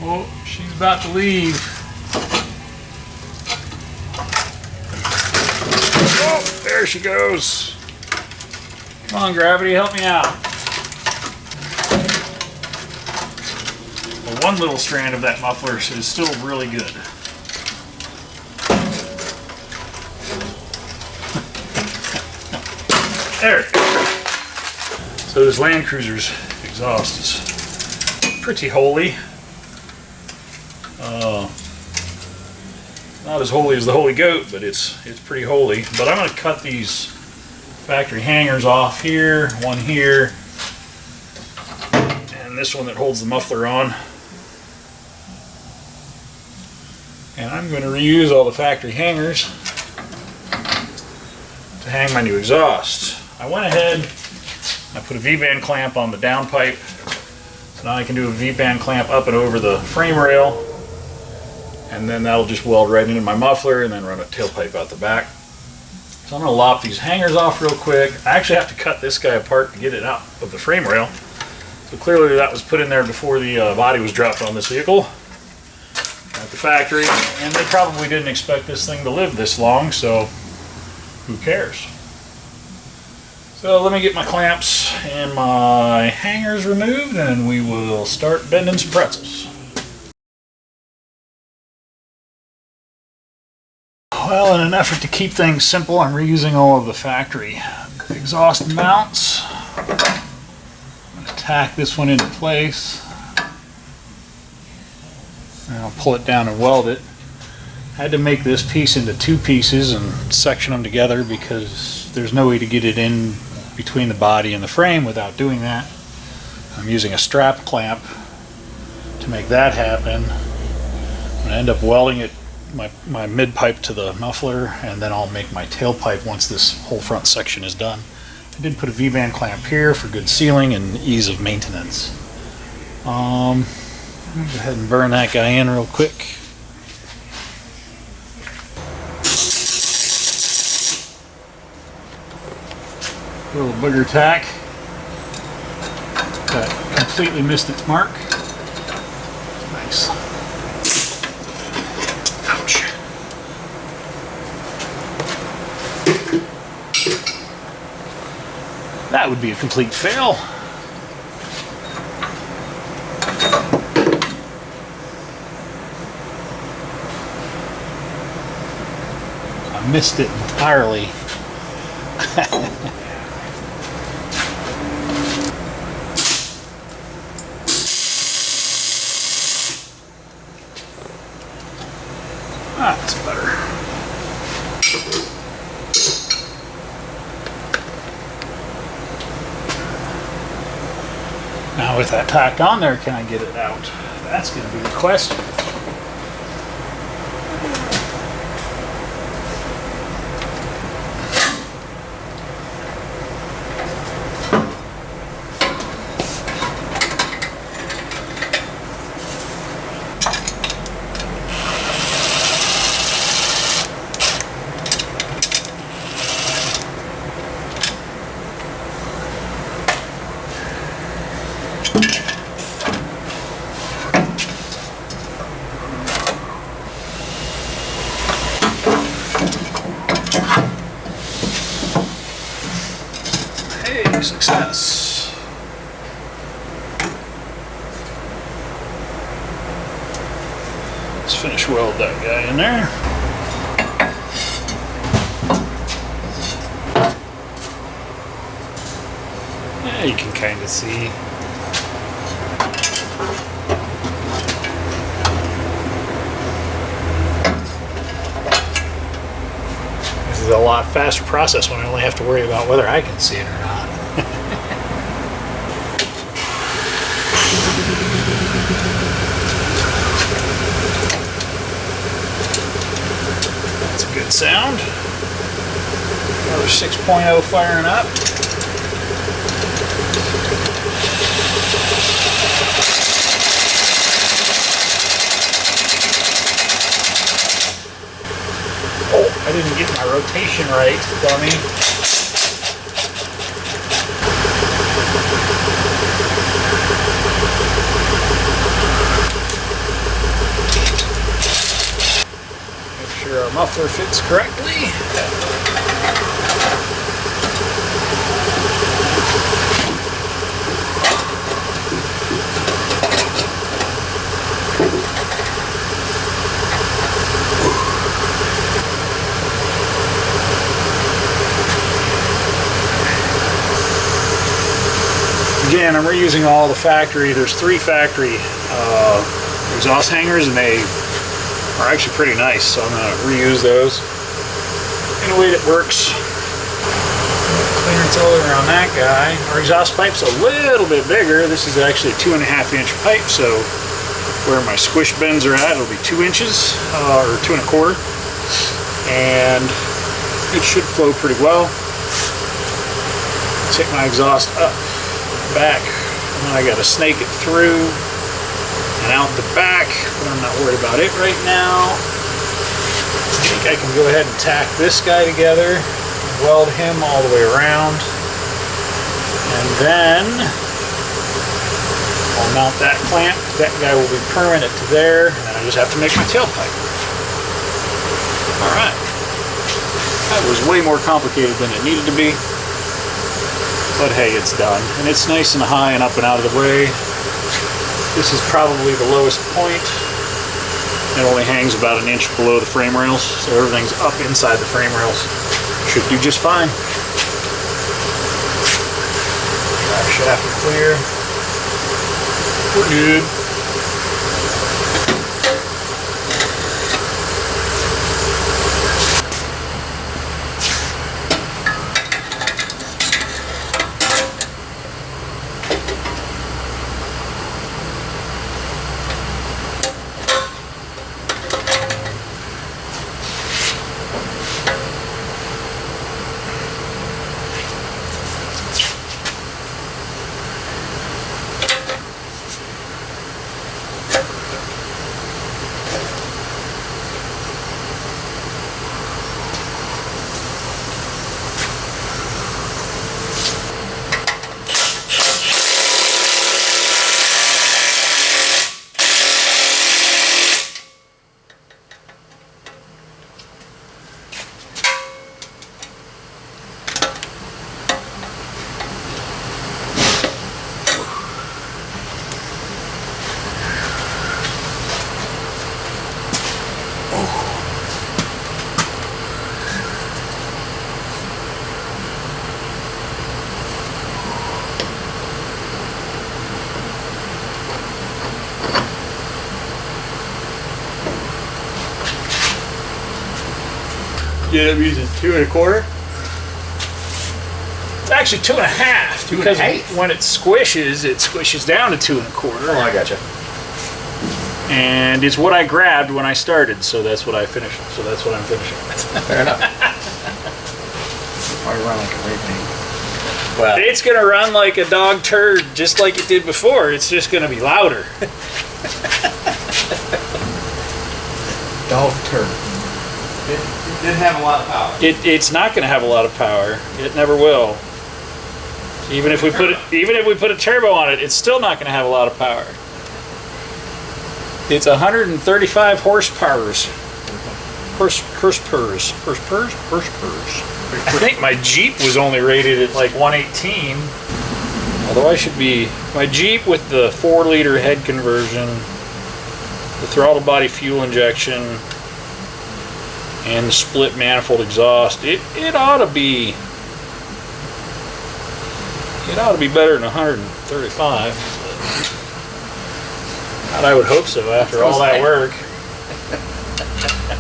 Oh, she's about to leave. Oh, there she goes. Come on, Gravity, help me out. Well, one little strand of that muffler is still really good. There. So this Land Cruiser's exhaust is pretty holy. Not as holy as the Holy Goat, but it's pretty holy. But I'm going to cut these factory hangers off here, one here, and this one that holds the muffler on. And I'm going to reuse all the factory hangers to hang my new exhaust. I went ahead, I put a V-band clamp on the downpipe, so now I can do a V-band clamp up and over the frame rail, and then that'll just weld right into my muffler and then run a tailpipe out the back. So I'm going to lop these hangers off real quick. I actually have to cut this guy apart to get it out of the frame rail. So clearly that was put in there before the body was dropped on this vehicle at the factory, and they probably didn't expect this thing to live this long, so who cares? So let me get my clamps and my hangers removed and we will start bending some pretzels. Well, in an effort to keep things simple, I'm reusing all of the factory exhaust mounts. I'm going to tack this one into place. And I'll pull it down and weld it. I had to make this piece into two pieces and section them together because there's no way to get it in between the body and the frame without doing that. I'm using a strap clamp to make that happen. I'm going to end up welding it, my mid pipe to the muffler, and then I'll make my tailpipe once this whole front section is done. I did put a V-band clamp here for good sealing and ease of maintenance. Go ahead and burn that guy in real quick. A little booger tack. That completely missed its mark. Nice. Ouch. That would be a complete fail. I missed it entirely. That's better. Now with that tacked on there, can I get it out? That's going to be the question. Success. Let's finish weld that guy in there. Yeah, you can kind of see. This is a lot faster process when I only have to worry about whether I can see it or not. That's a good sound. Another 6.0 firing up. Oh, I didn't get my rotation right, dummy. muffler fits correctly. Again, I'm reusing all the factory. There's 3 factory exhaust hangers, and they are actually pretty nice, so I'm going to reuse those in a way that works. Clearance all around that guy. Our exhaust pipe's a little bit bigger. This is actually a 2.5-inch pipe, so where my squish bends are at, it'll be 2 inches or 2 1/4, and it should flow pretty well. Take my exhaust up, back, and then I got to snake it through and out the back, but I'm not worried about it right now. I think I can go ahead and tack this guy together, weld him all the way around, and then I'll mount that clamp. That guy will be permanent to there, and then I just have to make my tailpipe. Alright. That was way more complicated than it needed to be. But hey, it's done. And it's nice and high and up and out of the way. This is probably the lowest point. It only hangs about 1 inch below the frame rails, so everything's up inside the frame rails. Should do just fine. Drive shaft clear. We're good. You end up using 2 1/4? It's actually 2.5 because when it squishes down to 2 1/4. Oh, I gotcha. And it's what I grabbed when I started, so that's what I finished. So that's what I'm finishing with. Fair enough. Probably run like a rape thing. Well, it's gonna run like a dog turd, just like it did before. It's just gonna be louder. dog turd. It didn't have a lot of power. It's not gonna have a lot of power. It never will. Even if we put a turbo on it, it's still not gonna have a lot of power. It's 135 horsepowers. Horsepurs. I think my Jeep was only rated at like 118. Although I should be, my Jeep with the 4-liter head conversion, the throttle body fuel injection, and the split manifold exhaust, it ought to be better than 135. I would hope so after all that work.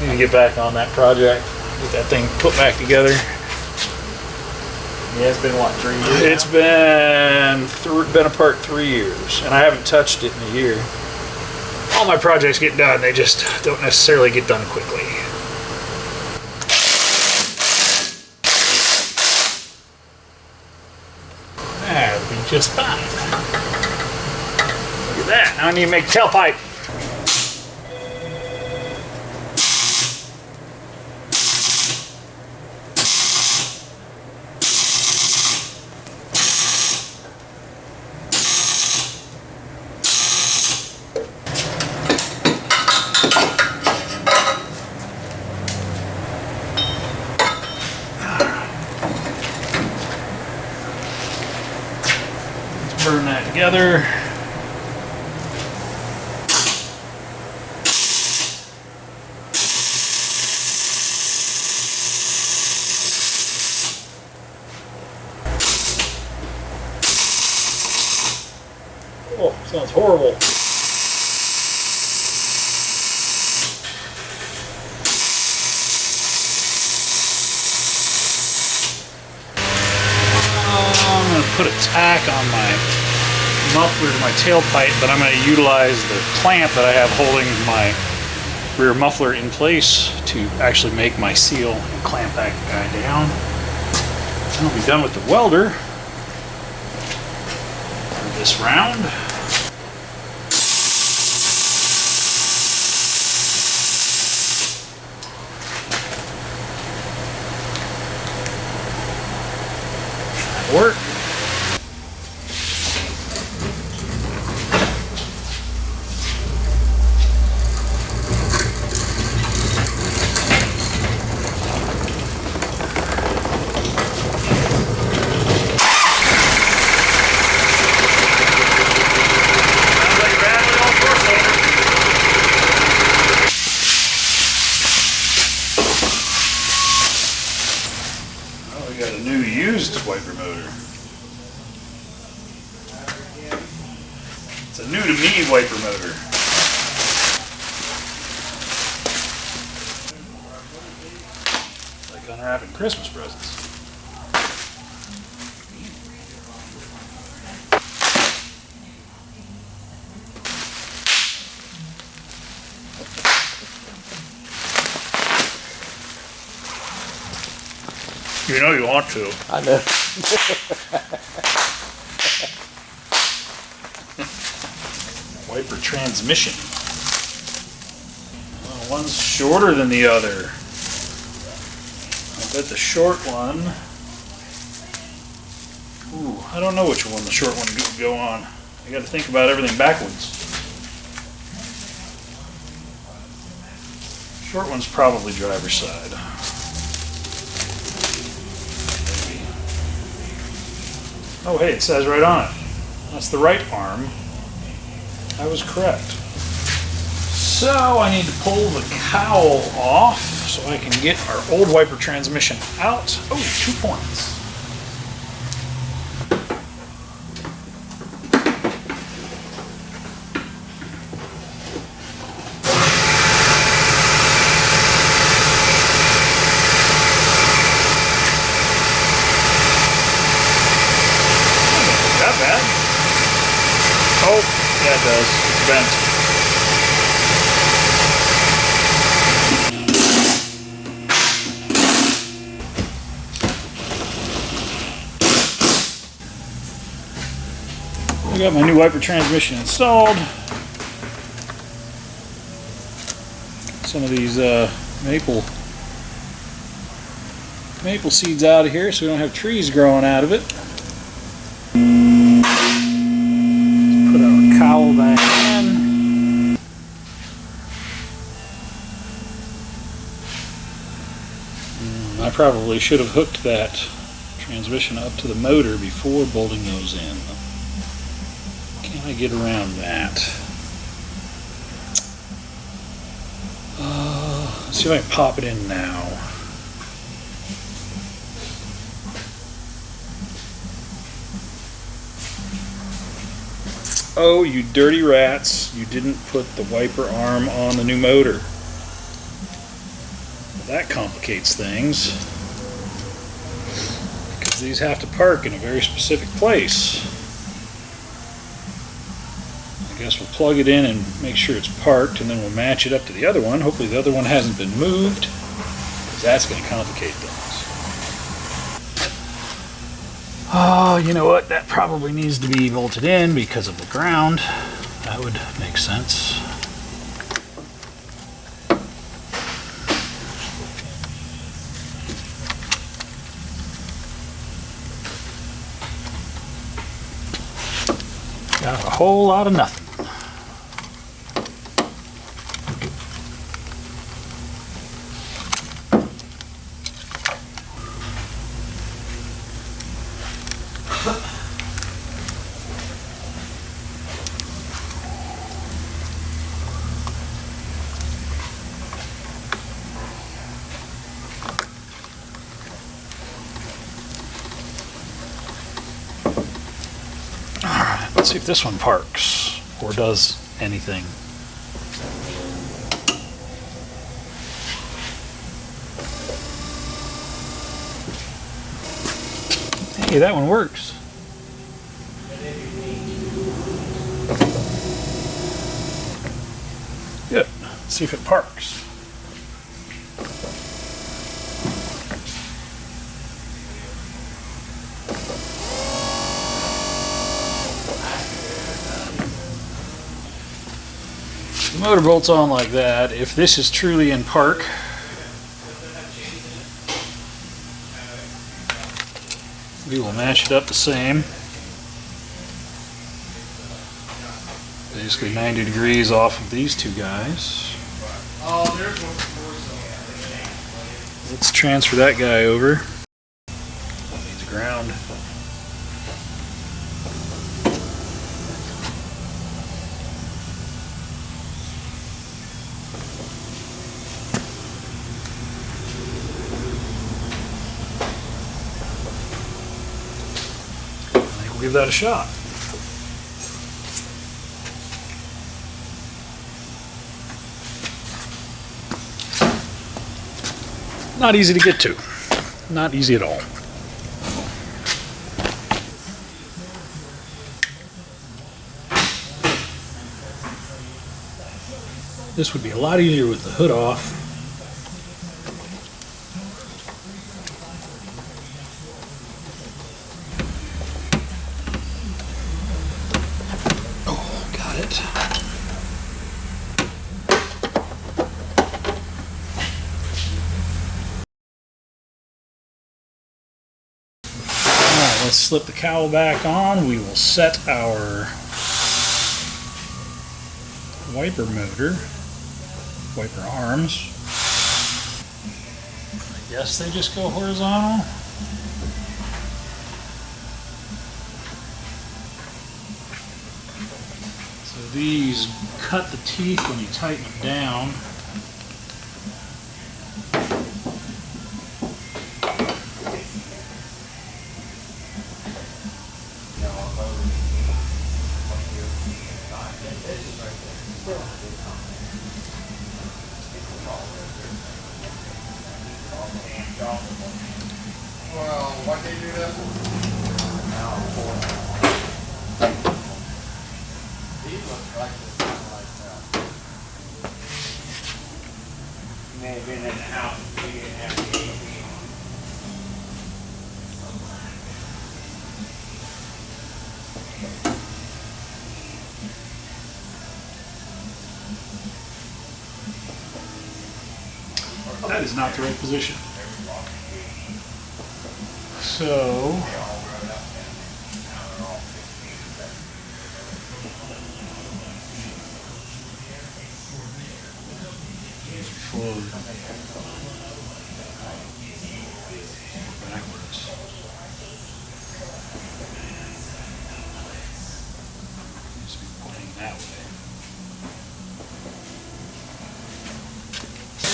Need to get back on that project, get that thing put back together. Yeah, it's been what, 3 years? It's been apart 3 years, and I haven't touched it in a year. All my projects get done, they just don't necessarily get done quickly. That'll be just fine. Look at that, now I need to make a tailpipe. together. Oh, sounds horrible. I'm going to put a tack on my muffler to my tailpipe, but I'm going to utilize the clamp that I have holding my rear muffler in place to actually make my seal and clamp that guy down. I'll be done with the welder for this round. Work. Oh, we got a new used wiper motor. It's a new to me wiper motor. It's like unwrapping Christmas presents. You know you want to. I know. Wiper transmission. Well, one's shorter than the other. I bet the short one. Ooh, I don't know which one the short one would go on. I got to think about everything backwards. Short one's probably driver's side. Oh, hey, it says right on it. That's the right arm. I was correct. So I need to pull the cowl off so I can get our old wiper transmission out. Oh, 2 points. Not bad. Oh, yeah, it does. It's bent. I got my new wiper transmission installed. Some of these maple seeds out of here so we don't have trees growing out of it. Put our cowl back in. I probably should have hooked that transmission up to the motor before bolting those in. Can I get around that? Let's see if I can pop it in now. Oh, you dirty rats, you didn't put the wiper arm on the new motor. Well, that complicates things, because these have to park in a very specific place. I guess we'll plug it in and make sure it's parked, and then we'll match it up to the other one. Hopefully the other one hasn't been moved, because that's going to complicate things. Oh, you know what? That probably needs to be bolted in because of the ground. That would make sense. Got a whole lot of nothing. Let's see if this one parks or does anything. Hey, that one works. Good. Let's see if it parks. The motor bolts on like that. If this is truly in park, we will match it up the same. Basically 90 degrees off of these two guys. Let's transfer that guy over. Needs ground. We'll give that a shot. Not easy to get to. Not easy at all. This would be a lot easier with the hood off. Let's slip the cowl back on. We will set our wiper motor, wiper arms. I guess they just go horizontal. So these cut the teeth when you tighten them down. Well, why can't you do that? He looks like this like that. He may have been in the house and he didn't have the AC on. That is not the right position. So, forward, backwards. Needs to be pointing that way.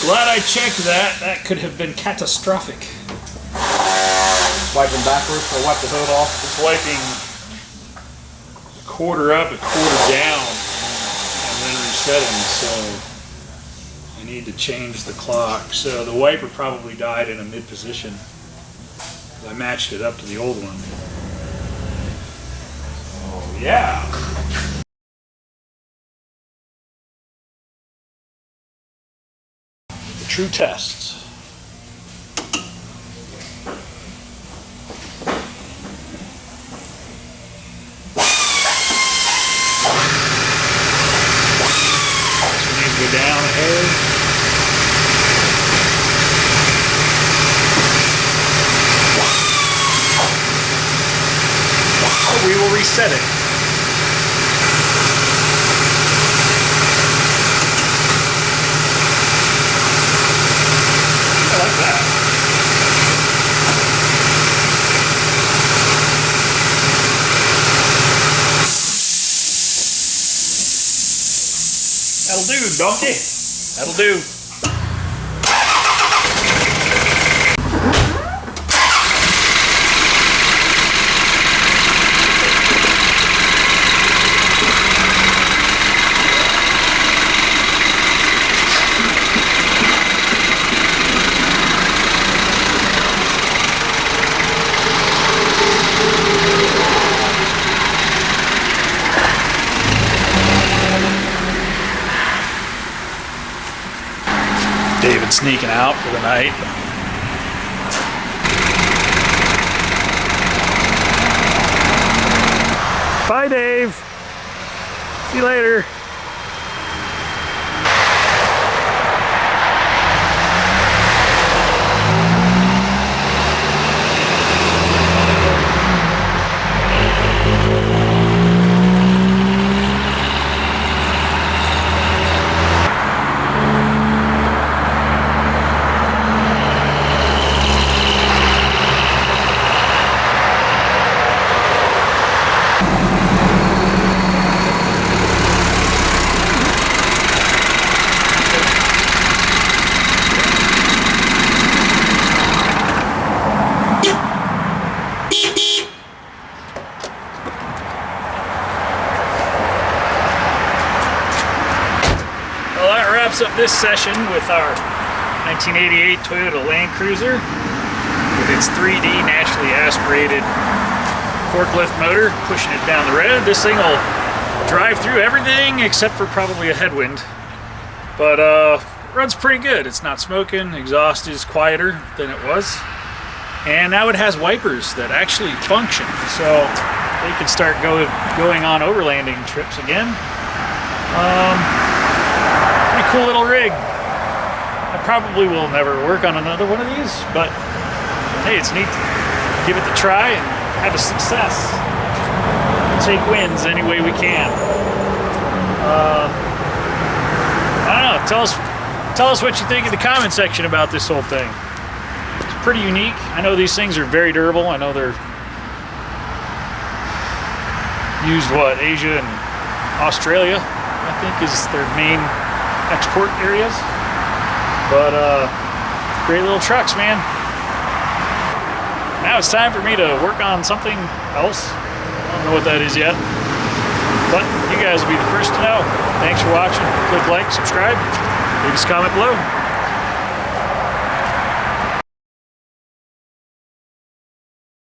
Glad I checked that. That could have been catastrophic. Wiping backwards or wipe the hood off? Just wiping a quarter up, a quarter down, and then resetting, so I need to change the clock. So the wiper probably died in a mid position. I matched it up to the old one. Oh yeah. The true tests. Go down ahead. So we will reset it. I like that. That'll do, donkey. That'll do. David sneaking out for the night. Bye, Dave. See you later. Up this session with our 1988 Toyota Land Cruiser with its 3D naturally aspirated forklift motor pushing it down the road. This thing will drive through everything except for probably a headwind, but runs pretty good. It's not smoking, exhaust is quieter than it was, and now it has wipers that actually function, so they can start going on overlanding trips again. Pretty cool little rig. I probably will never work on another one of these, but hey, it's neat to give it the try and have a success. Take wins any way we can. I don't know, tell us what you think in the comment section about this whole thing. It's pretty unique. I know these things are very durable. I know they're used, Asia and Australia, I think, is their main export areas, but great little trucks, man. Now it's time for me to work on something else. I don't know what that is yet, but you guys will be the first to know. Thanks for watching. Click like, subscribe, leave us a comment below.